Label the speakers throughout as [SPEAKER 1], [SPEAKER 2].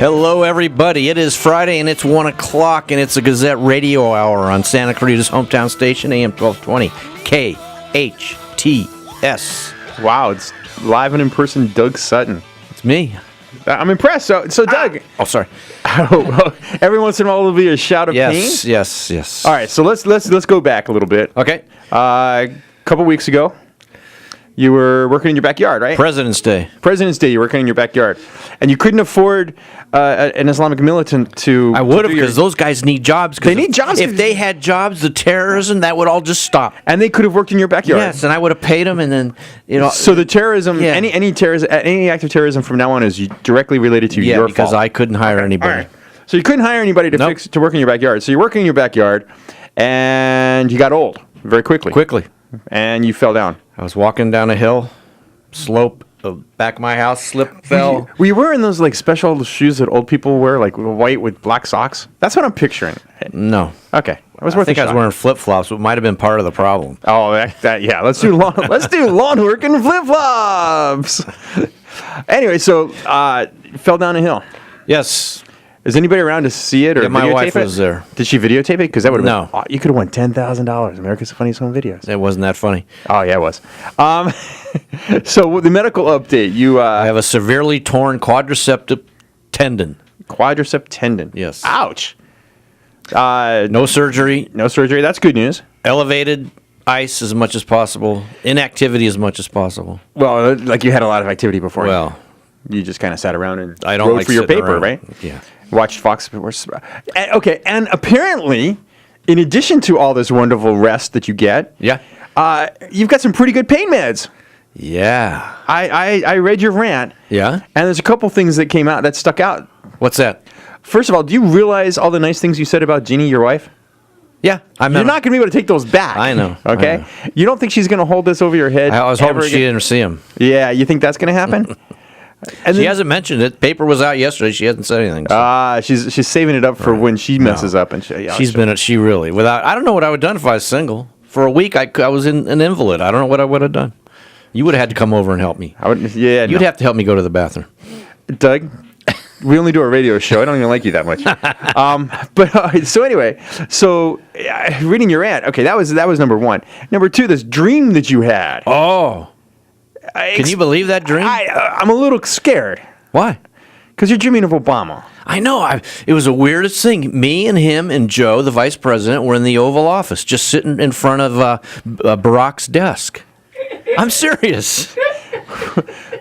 [SPEAKER 1] Hello, everybody. It is Friday, and it's 1 o'clock, and it's a Gazette Radio Hour on Santa Clarita's hometown station, AM-1220 KHTS.
[SPEAKER 2] Wow, it's live and in person, Doug Sutton.
[SPEAKER 1] It's me.
[SPEAKER 2] I'm impressed. So Doug.
[SPEAKER 1] Oh, sorry.
[SPEAKER 2] Every once in a while, there'll be a shout of pain.
[SPEAKER 1] Yes.
[SPEAKER 2] All right, so let's go back a little bit.
[SPEAKER 1] Okay.
[SPEAKER 2] A couple weeks ago, you were working in your backyard, right?
[SPEAKER 1] President's Day,
[SPEAKER 2] you're working in your backyard. And you couldn't afford an Islamic militant to...
[SPEAKER 1] I would have, because those guys need jobs.
[SPEAKER 2] They need jobs.
[SPEAKER 1] If they had jobs, the terrorism, that would all just stop.
[SPEAKER 2] And they could have worked in your backyard.
[SPEAKER 1] Yes, and I would have paid them, and then,
[SPEAKER 2] So the terrorism,
[SPEAKER 1] Yeah.
[SPEAKER 2] any act of terrorism from now on is directly related to your fault.
[SPEAKER 1] Yeah, because I couldn't hire anybody.
[SPEAKER 2] All right. So you couldn't hire anybody to work in your backyard. So you're working in your backyard, and you got old very quickly. And you fell down.
[SPEAKER 1] I was walking down a hill, slope, the back of my house, fell.
[SPEAKER 2] Were you wearing those like special shoes that old people wear, like white with black socks? That's what I'm picturing.
[SPEAKER 1] No.
[SPEAKER 2] Okay.
[SPEAKER 1] I think I was wearing flip-flops, which might have been part of the problem.
[SPEAKER 2] Oh, yeah. Let's do lawn work in flip-flops. Anyway, so fell down a hill.
[SPEAKER 1] Yes.
[SPEAKER 2] Is anybody around to see it or videotape it?
[SPEAKER 1] My wife was there.
[SPEAKER 2] Did she videotape it? Because that would have
[SPEAKER 1] No.
[SPEAKER 2] You could have won $10,000. America's Funniest Home Videos.
[SPEAKER 1] It wasn't that funny.
[SPEAKER 2] Oh, yeah, it was. So the medical update, you...
[SPEAKER 1] I have a severely torn quadricep tendon.
[SPEAKER 2] Quadricep tendon.
[SPEAKER 1] Yes.
[SPEAKER 2] Ouch.
[SPEAKER 1] No surgery.
[SPEAKER 2] No surgery. That's good news.
[SPEAKER 1] Elevated ice as much as possible. Inactivity as much as possible.
[SPEAKER 2] Well, like you had a lot of activity before.
[SPEAKER 1] Well,
[SPEAKER 2] you just kind of sat around and
[SPEAKER 1] I don't
[SPEAKER 2] wrote
[SPEAKER 1] like
[SPEAKER 2] for your
[SPEAKER 1] sitting
[SPEAKER 2] paper,
[SPEAKER 1] around.
[SPEAKER 2] right?
[SPEAKER 1] Yeah.
[SPEAKER 2] Watched Fox Sports. Okay, and apparently, in addition to all this wonderful rest that you get,
[SPEAKER 1] Yeah.
[SPEAKER 2] You've got some pretty good pain meds.
[SPEAKER 1] Yeah.
[SPEAKER 2] I read your rant.
[SPEAKER 1] Yeah?
[SPEAKER 2] And there's a couple things that came out that stuck out.
[SPEAKER 1] What's that?
[SPEAKER 2] First of all, do you realize all the nice things you said about Jeannie, your wife?
[SPEAKER 1] Yeah.
[SPEAKER 2] You're not going to be able to take those back.
[SPEAKER 1] I know.
[SPEAKER 2] Okay?
[SPEAKER 1] I know.
[SPEAKER 2] You don't think she's going to hold this over your head?
[SPEAKER 1] I was hoping she didn't see him.
[SPEAKER 2] Yeah, you think that's going to happen? And
[SPEAKER 1] She hasn't mentioned it. Paper was out yesterday. She hasn't said anything. So.
[SPEAKER 2] She's saving it up for when she messes up. And I
[SPEAKER 1] don't know what I would have done if I was single. For a week, I was an invalid. I don't know what I would have done. You would have had to come over and help me. You'd have to help me go to the bathroom.
[SPEAKER 2] Doug, we only do a radio show. I don't even like you that much. So anyway, reading your ad. Okay, that was number one. Number two, this dream that you had.
[SPEAKER 1] Oh. Can you believe that dream?
[SPEAKER 2] I'm a little scared.
[SPEAKER 1] Why?
[SPEAKER 2] Because you're dreaming of Obama.
[SPEAKER 1] I know. It was the weirdest thing. Me and him and Joe, the vice president, were in the Oval Office, just sitting in front of Barack's desk. I'm serious.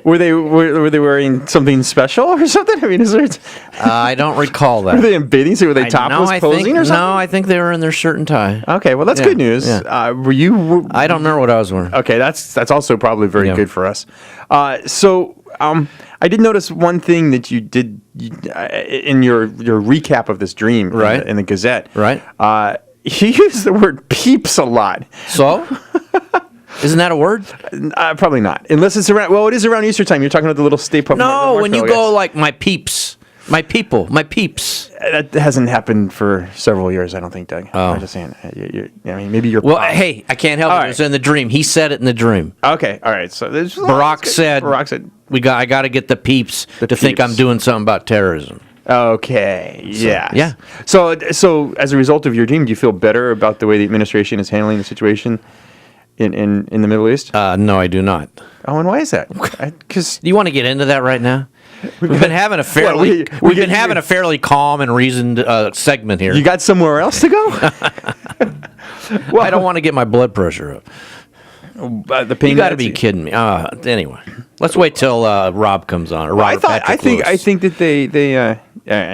[SPEAKER 2] Were they wearing something special or something? I mean, is there?
[SPEAKER 1] I don't recall that.
[SPEAKER 2] Were they in bathing suit? Were they topless posing or something?
[SPEAKER 1] No, I think they were in their shirt and tie.
[SPEAKER 2] Okay, well that's good news.
[SPEAKER 1] Yeah.
[SPEAKER 2] Were you?
[SPEAKER 1] I don't remember what I was wearing.
[SPEAKER 2] Okay, that's also probably very good for us. I did notice one thing that you did in your recap of this dream,
[SPEAKER 1] right,
[SPEAKER 2] in the Gazette,
[SPEAKER 1] right.
[SPEAKER 2] You used the word peeps a lot.
[SPEAKER 1] So. Isn't that a word?
[SPEAKER 2] Probably not. Unless it's around... Well, it is around Easter time. You're talking about the little Stay Puft...
[SPEAKER 1] No, when you go like, my peeps. My people. My peeps.
[SPEAKER 2] That hasn't happened for several years, I don't think, Doug.
[SPEAKER 1] Oh.
[SPEAKER 2] I'm just saying. Maybe you're...
[SPEAKER 1] Well, hey, I can't help it. Right. It was in the dream. He said it in the dream.
[SPEAKER 2] Okay, all right. So
[SPEAKER 1] Barack said, I got to get the peeps to think I'm doing something about terrorism.
[SPEAKER 2] Okay, yeah.
[SPEAKER 1] Yeah.
[SPEAKER 2] So as a result of your dream, do you feel better about the way the administration is handling the situation in the Middle East?
[SPEAKER 1] No, I do not.
[SPEAKER 2] Oh, and why is that? Because
[SPEAKER 1] do you want to get into that right now? We've been having a fairly a fairly calm and reasoned segment here.
[SPEAKER 2] You got somewhere else to go?
[SPEAKER 1] Well, I don't want to get my blood pressure up.
[SPEAKER 2] The pain.
[SPEAKER 1] You got to be kidding me. Anyway, let's wait till Rob comes on. Or Robert Patrick Lewis.
[SPEAKER 2] I think that they.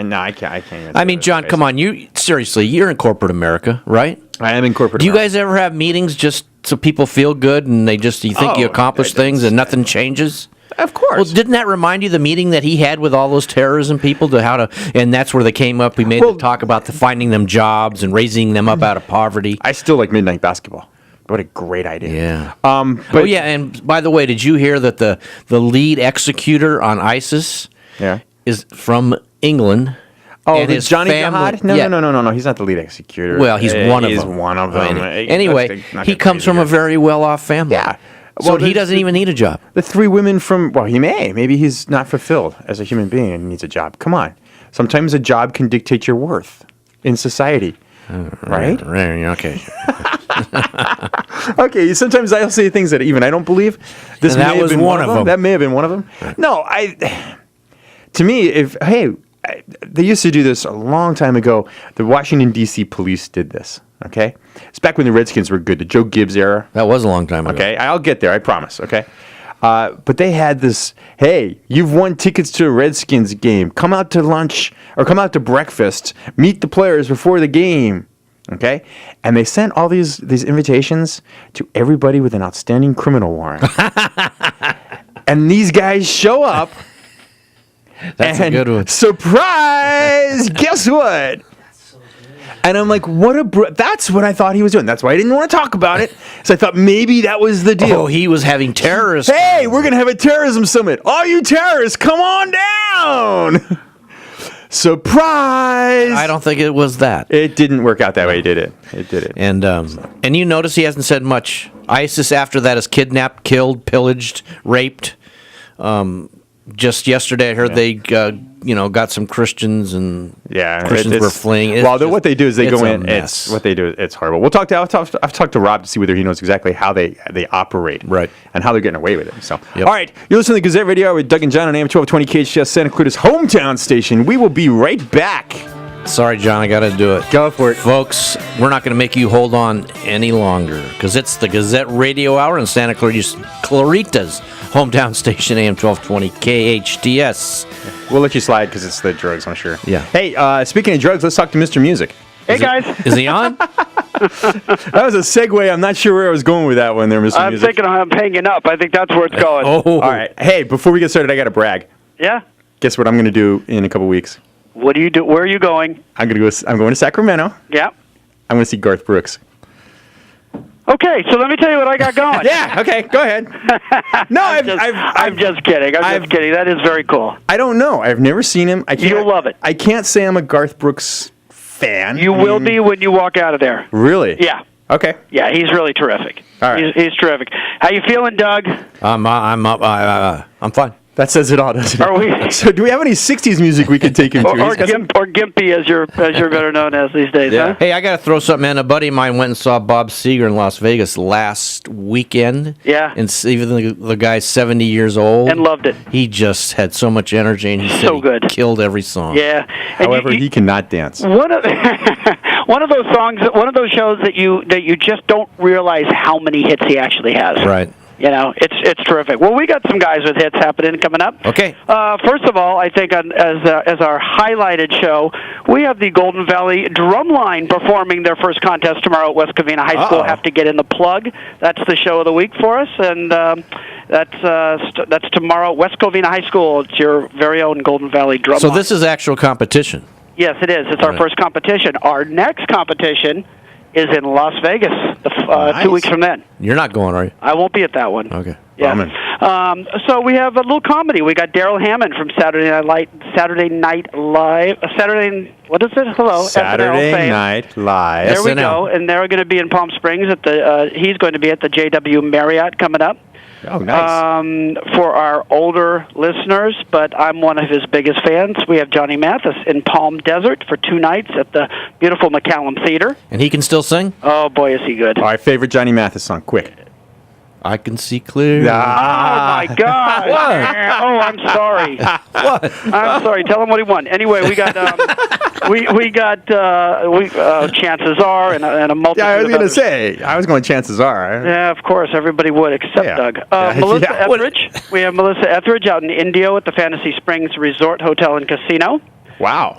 [SPEAKER 2] No, I can't. Even
[SPEAKER 1] I mean, John, come on. You're in corporate America, right?
[SPEAKER 2] I am in corporate.
[SPEAKER 1] Do you guys ever have meetings just so people feel good and you think you accomplish things and nothing changes?
[SPEAKER 2] Of course.
[SPEAKER 1] Well, didn't that remind you of the meeting that he had with all those terrorism people and that's where they came up? We made the talk about finding them jobs and raising them up out of poverty.
[SPEAKER 2] I still like midnight basketball. What a great idea.
[SPEAKER 1] Yeah. And by the way, did you hear that the lead executor on ISIS is from England?
[SPEAKER 2] Oh, Johnny Jihad? No. He's not the lead executor.
[SPEAKER 1] Well, he's one of them.
[SPEAKER 2] He's one of them.
[SPEAKER 1] Anyway, he comes from a very well-off family.
[SPEAKER 2] Yeah.
[SPEAKER 1] So he
[SPEAKER 2] there's
[SPEAKER 1] doesn't even need a job.
[SPEAKER 2] The 3 women from, well, he may. Maybe he's not fulfilled as a human being and needs a job. Come on. Sometimes a job can dictate your worth in society. Right?
[SPEAKER 1] Okay.
[SPEAKER 2] Okay, sometimes I'll say things that even I don't believe. This
[SPEAKER 1] And that
[SPEAKER 2] may have
[SPEAKER 1] was
[SPEAKER 2] been
[SPEAKER 1] one of them.
[SPEAKER 2] That may have been one of them. Right. No, to me, they used to do this a long time ago. The Washington, D.C. police did this, okay? It's back when the Redskins were good, the Joe Gibbs era.
[SPEAKER 1] That was a long time ago.
[SPEAKER 2] Okay, I'll get there, I promise, okay? But they had this, hey, you've won tickets to a Redskins game. Come out to lunch or come out to breakfast. Meet the players before the game, okay? And they sent all these invitations to everybody with an outstanding criminal warrant. And these guys show up.
[SPEAKER 1] That's
[SPEAKER 2] and
[SPEAKER 1] a good one.
[SPEAKER 2] Surprise! Guess what? And I'm like, that's what I thought he was doing. That's why I didn't want to talk about it. So I thought maybe that was the deal.
[SPEAKER 1] Oh, he was having terrorists.
[SPEAKER 2] Hey, we're going to have a terrorism summit. All you terrorists, come on down. Surprise!
[SPEAKER 1] I don't think it was that.
[SPEAKER 2] It didn't work out that way, did it? It did it.
[SPEAKER 1] And you notice he hasn't said much. ISIS after that is kidnapped, killed, pillaged, raped. Just yesterday, I heard they got some Christians and Christians were fleeing.
[SPEAKER 2] What they do is they go in.
[SPEAKER 1] Mess.
[SPEAKER 2] It's horrible. We'll talk to. I've talked to Rob to see whether he knows exactly how they operate,
[SPEAKER 1] right,
[SPEAKER 2] and how they're getting away with it. So,
[SPEAKER 1] yep.
[SPEAKER 2] All right, you're listening to Gazette Radio Hour with Doug and John on AM-1220 KHTS, Santa Clarita's hometown station. We will be right back.
[SPEAKER 1] Sorry, John, I got to do it.
[SPEAKER 2] Go for it,
[SPEAKER 1] folks. We're not going to make you hold on any longer because it's the Gazette Radio Hour in Santa Clarita's hometown station, AM-1220 KHTS.
[SPEAKER 2] We'll let you slide because it's the drugs, I'm sure.
[SPEAKER 1] Yeah.
[SPEAKER 2] Hey, speaking of drugs, let's talk to Mr. Music.
[SPEAKER 3] Hey, guys.
[SPEAKER 1] Is he on?
[SPEAKER 2] That was a segue. I'm not sure where I was going with that one there, Mr.
[SPEAKER 3] I'm
[SPEAKER 2] Music.
[SPEAKER 3] thinking I'm hanging up. I think that's where it's going.
[SPEAKER 1] Oh.
[SPEAKER 2] All right. Hey, before we get started, I got to brag.
[SPEAKER 3] Yeah?
[SPEAKER 2] Guess what I'm going to do in a couple weeks?
[SPEAKER 3] What do you do? Where are you going?
[SPEAKER 2] I'm going to Sacramento.
[SPEAKER 3] Yeah.
[SPEAKER 2] I'm going to see Garth Brooks.
[SPEAKER 3] Okay, so let me tell you what I got going.
[SPEAKER 2] Yeah, okay, go ahead. No,
[SPEAKER 3] I'm just kidding. I'm just kidding. That is very cool.
[SPEAKER 2] I don't know. I've never seen him.
[SPEAKER 3] You'll love it.
[SPEAKER 2] I can't say I'm a Garth Brooks fan.
[SPEAKER 3] You will be when you walk out of there.
[SPEAKER 2] Really?
[SPEAKER 3] Yeah.
[SPEAKER 2] Okay.
[SPEAKER 3] Yeah, he's really terrific.
[SPEAKER 2] All right.
[SPEAKER 3] He's terrific. How you feeling, Doug?
[SPEAKER 1] I'm fine.
[SPEAKER 2] That says it all, doesn't it?
[SPEAKER 3] Are we?
[SPEAKER 2] So, do we have any '60s music we could take him to?
[SPEAKER 3] or Gimpy, as you're better known as these days,
[SPEAKER 2] Yeah.
[SPEAKER 3] huh?
[SPEAKER 1] Hey, I got to throw something in. A buddy of mine went and saw Bob Seger in Las Vegas last weekend.
[SPEAKER 3] Yeah.
[SPEAKER 1] And even the guy's 70 years old.
[SPEAKER 3] And loved it.
[SPEAKER 1] He just had so much energy, and he said
[SPEAKER 3] So good.
[SPEAKER 1] He killed every song.
[SPEAKER 3] Yeah. And
[SPEAKER 2] However, he cannot dance.
[SPEAKER 3] One of those songs, one of those shows that you just don't realize how many hits he actually has.
[SPEAKER 1] Right.
[SPEAKER 3] You know, it's terrific. Well, we got some guys with hits happening coming up.
[SPEAKER 1] Okay.
[SPEAKER 3] First of all, I think as our highlighted show, we have the Golden Valley Drumline performing their first contest tomorrow at West Covina High School. Have to get in the plug. That's the show of the week for us, and that's tomorrow at West Covina High School. It's your very own Golden Valley Drumline.
[SPEAKER 1] So this is actual competition.
[SPEAKER 3] Yes, it is. It's our first competition. Our next competition is in Las Vegas,
[SPEAKER 2] Nice.
[SPEAKER 3] 2 weeks from then.
[SPEAKER 1] You're not going, are you?
[SPEAKER 3] I won't be at that one.
[SPEAKER 1] Okay.
[SPEAKER 3] Yeah. So we have a little comedy. We got Daryl Hammond from Saturday Night Live. What is it? Hello.
[SPEAKER 2] Saturday
[SPEAKER 3] SNL fame.
[SPEAKER 2] Night Live.
[SPEAKER 3] There we
[SPEAKER 1] SNL.
[SPEAKER 3] go. And they're going to be in Palm Springs he's going to be at the JW Marriott coming up.
[SPEAKER 2] Oh, nice.
[SPEAKER 3] For our older listeners, but I'm one of his biggest fans. We have Johnny Mathis in Palm Desert for 2 nights at the beautiful McCallum Theater.
[SPEAKER 1] And he can still sing?
[SPEAKER 3] Oh, boy, is he good.
[SPEAKER 2] All right, favorite Johnny Mathis song, quick.
[SPEAKER 1] I can see clear.
[SPEAKER 3] Oh, my God. Oh, I'm sorry.
[SPEAKER 1] What?
[SPEAKER 3] I'm sorry. Tell him what he won. Anyway, we got Chances Are and a multitude
[SPEAKER 2] Yeah, I was
[SPEAKER 3] of
[SPEAKER 2] going to
[SPEAKER 3] others.
[SPEAKER 2] say. I was going Chances Are.
[SPEAKER 3] Yeah, of course. Everybody would except Doug. Melissa Etheridge. We have Melissa Etheridge out in Indio at the Fantasy Springs Resort Hotel and Casino.
[SPEAKER 2] Wow.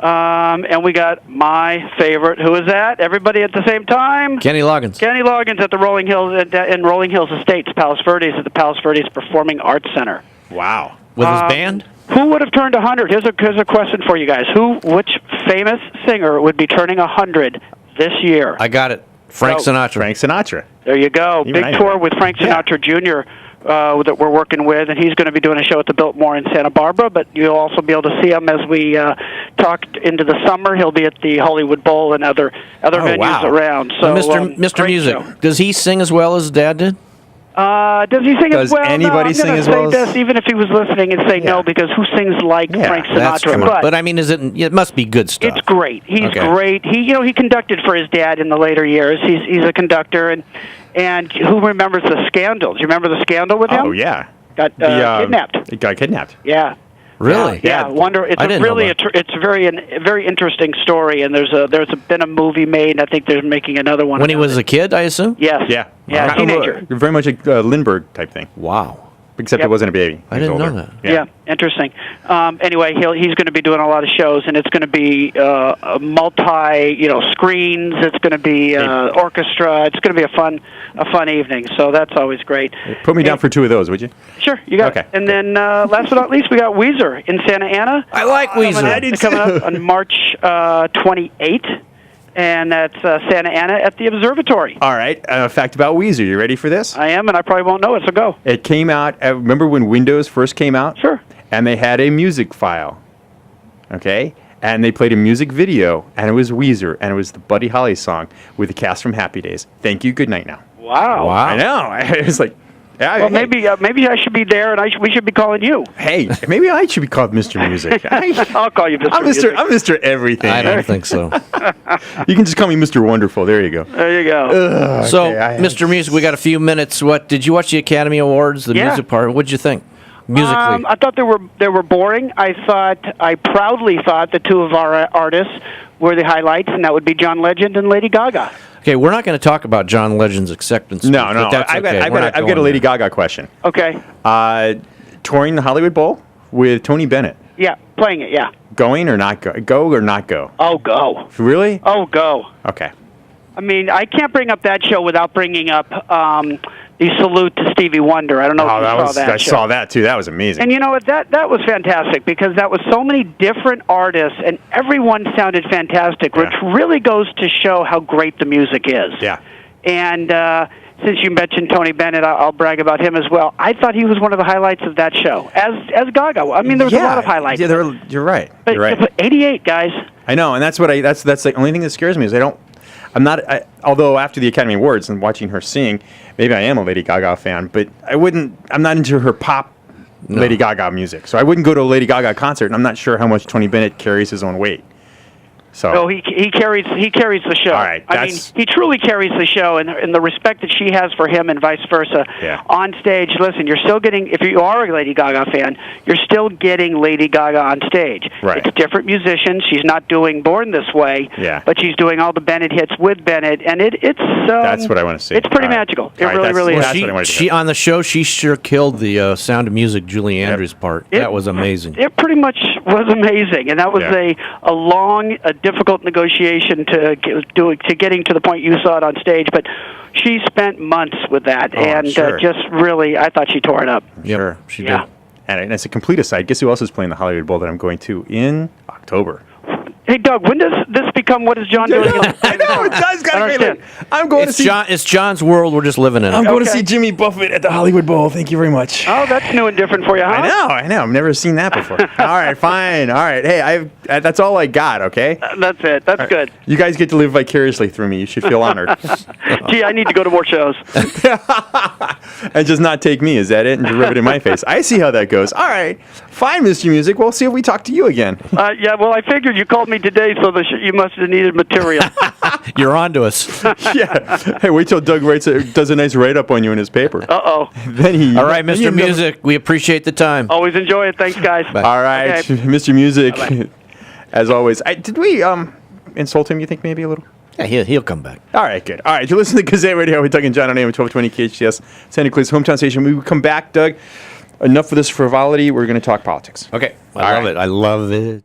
[SPEAKER 3] And we got my favorite. Who is that? Everybody at the same time?
[SPEAKER 1] Kenny Loggins.
[SPEAKER 3] Kenny Loggins at the Rolling Hills in Rolling Hills Estates, Palos Verdes at the Palos Verdes Performing Arts Center.
[SPEAKER 2] Wow.
[SPEAKER 1] With his band?
[SPEAKER 3] Who would have turned 100? Here's a question for you guys. Which famous singer would be turning 100 this year?
[SPEAKER 1] I got it. Frank Sinatra.
[SPEAKER 2] Frank Sinatra.
[SPEAKER 3] There you go.
[SPEAKER 2] Even I
[SPEAKER 3] Big
[SPEAKER 2] know
[SPEAKER 3] tour
[SPEAKER 2] that.
[SPEAKER 3] with Frank Sinatra Jr. That we're working with, and he's going to be doing a show at the Biltmore in Santa Barbara, but you'll also be able to see him as we talk into the summer. He'll be at the Hollywood Bowl and other venues
[SPEAKER 2] wow.
[SPEAKER 3] around. So,
[SPEAKER 1] Mr.
[SPEAKER 3] great
[SPEAKER 1] Music,
[SPEAKER 3] show.
[SPEAKER 1] does he sing as well as Dad did?
[SPEAKER 3] Does he sing
[SPEAKER 2] Does
[SPEAKER 3] as well?
[SPEAKER 2] anybody sing as well
[SPEAKER 3] I'm going to say this, even if he was listening, and say no, because who sings like Frank
[SPEAKER 1] That's
[SPEAKER 3] Sinatra?
[SPEAKER 1] true. But I mean, it must be good stuff.
[SPEAKER 3] It's great. He's great. He conducted for his dad in the later years. He's a conductor, and who remembers the Scandal? Do you remember the Scandal with him?
[SPEAKER 2] Oh yeah.
[SPEAKER 3] Got kidnapped.
[SPEAKER 2] It got kidnapped.
[SPEAKER 3] Yeah.
[SPEAKER 1] Really?
[SPEAKER 3] Yeah. Wonder. It's
[SPEAKER 1] I didn't
[SPEAKER 3] really
[SPEAKER 1] know that.
[SPEAKER 3] it's a very interesting story, and there's been a movie made, and I think they're making another one.
[SPEAKER 1] When he was a kid, I assume?
[SPEAKER 3] Yes.
[SPEAKER 2] Yeah.
[SPEAKER 3] Yeah. Teenager.
[SPEAKER 2] Very much a Lindbergh type thing.
[SPEAKER 1] Wow.
[SPEAKER 2] Except it wasn't a baby.
[SPEAKER 1] I didn't know that.
[SPEAKER 3] Yeah, interesting. Anyway, he's going to be doing a lot of shows, and it's going to be a multi, screens. It's going to be orchestra. It's going to be a fun evening. So that's always great.
[SPEAKER 2] Put me down for 2 of those, would you?
[SPEAKER 3] Sure, you got it. And then last but not least, we got Weezer in Santa Ana.
[SPEAKER 1] I like Weezer.
[SPEAKER 3] Coming up on March 28th. And that's Santa Ana at the Observatory.
[SPEAKER 2] All right. Fact about Weezer. You ready for this?
[SPEAKER 3] I am, and I probably won't know it, so go.
[SPEAKER 2] It came out, remember when Windows first came out?
[SPEAKER 3] Sure.
[SPEAKER 2] And they had a music file. Okay? And they played a music video, and it was Weezer, and it was the Buddy Holly song with the cast from Happy Days. Thank you, good night now.
[SPEAKER 3] Wow.
[SPEAKER 2] I know. It was like,
[SPEAKER 3] well, maybe I should be there, and we should be calling you.
[SPEAKER 2] Hey, maybe I should be called Mr. Music.
[SPEAKER 3] I'll call you Mr. Music.
[SPEAKER 2] I'm Mr. Everything.
[SPEAKER 1] I don't think so.
[SPEAKER 2] You can just call me Mr. Wonderful. There you go.
[SPEAKER 3] There you go.
[SPEAKER 1] So, Mr. Music, we got a few minutes. What did you watch the Academy Awards, the music part? What'd you think musically?
[SPEAKER 3] I thought they were boring. I proudly thought the two of our artists were the highlights, and that would be John Legend and Lady Gaga.
[SPEAKER 1] Okay, we're not going to talk about John Legend's acceptance speech.
[SPEAKER 2] No.
[SPEAKER 1] I've
[SPEAKER 2] I've got a Lady Gaga question.
[SPEAKER 3] Okay.
[SPEAKER 2] Touring the Hollywood Bowl with Tony Bennett.
[SPEAKER 3] Yeah, playing it. Yeah.
[SPEAKER 2] Going or not go? Go or not go?
[SPEAKER 3] Oh, go.
[SPEAKER 2] Really?
[SPEAKER 3] Oh, go.
[SPEAKER 2] Okay.
[SPEAKER 3] I mean, I can't bring up that show without bringing up the salute to Stevie Wonder. I don't know if you saw that
[SPEAKER 2] I
[SPEAKER 3] show.
[SPEAKER 2] saw that too. That was amazing.
[SPEAKER 3] And you know what? That was fantastic because that was so many different artists, and everyone sounded fantastic, which really goes to show how great the music is.
[SPEAKER 2] Yeah.
[SPEAKER 3] And since you mentioned Tony Bennett, I'll brag about him as well. I thought he was one of the highlights of that show, as Gaga. I mean, there was a lot of highlights.
[SPEAKER 2] Yeah, you're right.
[SPEAKER 3] But,
[SPEAKER 2] you're right.
[SPEAKER 3] But 88, guys.
[SPEAKER 2] I know, and that's the only thing that scares me is although after the Academy Awards and watching her sing, maybe I am a Lady Gaga fan, but I'm not into her pop Lady Gaga music. So I wouldn't go to a Lady Gaga concert, and I'm not sure how much Tony Bennett carries his own weight. So
[SPEAKER 3] no, he carries the show.
[SPEAKER 2] All right,
[SPEAKER 3] I mean, he truly carries the show, and the respect that she has for him, and vice versa.
[SPEAKER 2] Yeah.
[SPEAKER 3] On stage, listen, you're still getting. If you are a Lady Gaga fan, you're still getting Lady Gaga on stage.
[SPEAKER 2] Right.
[SPEAKER 3] It's different musicians. She's not doing Born This Way.
[SPEAKER 2] Yeah.
[SPEAKER 3] But she's doing all the Bennett hits with Bennett, and it's.
[SPEAKER 2] That's what I want to see.
[SPEAKER 3] It's pretty magical. It really is.
[SPEAKER 2] That's what I want to see.
[SPEAKER 1] She on the show, she sure killed the Sound of Music Julie Andrews part. That was amazing.
[SPEAKER 3] It pretty much was amazing, and that was a long, difficult negotiation to getting to the point you saw it on stage. But she spent months with that, just really, I thought she tore it up.
[SPEAKER 2] Sure,
[SPEAKER 1] she did.
[SPEAKER 2] And as a complete aside, guess who else is playing the Hollywood Bowl that I'm going to in October?
[SPEAKER 3] Hey, Doug, when does this become what is John doing?
[SPEAKER 2] I know, it does. I'm going to see...
[SPEAKER 1] It's John's world we're just living in.
[SPEAKER 2] I'm going to see Jimmy Buffett at the Hollywood Bowl. Thank you very much.
[SPEAKER 3] Oh, that's new and different for you, huh?
[SPEAKER 2] I know. I've never seen that before. All right, fine. All right. Hey, that's all I got, okay?
[SPEAKER 3] That's it. That's good.
[SPEAKER 2] You guys get to live vicariously through me. You should feel honored.
[SPEAKER 3] Gee, I need to go to more shows.
[SPEAKER 2] And just not take me. Is that it? And just rub it in my face. I see how that goes. All right. Fine, Mr. Music. We'll see if we talk to you again.
[SPEAKER 3] Yeah, well, I figured you called me today, so you must have needed material.
[SPEAKER 1] You're on to us.
[SPEAKER 2] Yeah. Hey, wait till Doug does a nice write-up on you in his paper.
[SPEAKER 3] Uh-oh.
[SPEAKER 2] Then
[SPEAKER 1] all right, Mr. Music, we appreciate the time.
[SPEAKER 3] Always enjoy it. Thanks, guys.
[SPEAKER 1] Bye.
[SPEAKER 2] All right, okay. Mr. Music. Bye-bye. As always. Did we insult him, you think, maybe a little?
[SPEAKER 1] Yeah, he'll come back.
[SPEAKER 2] All right, good. All right, you listen to Gazette Radio. We're talking John on AM-1220 KHTS, Santa Clara's hometown station. When we come back, Doug, enough of this frivolity. We're going to talk politics.
[SPEAKER 1] Okay. I love it.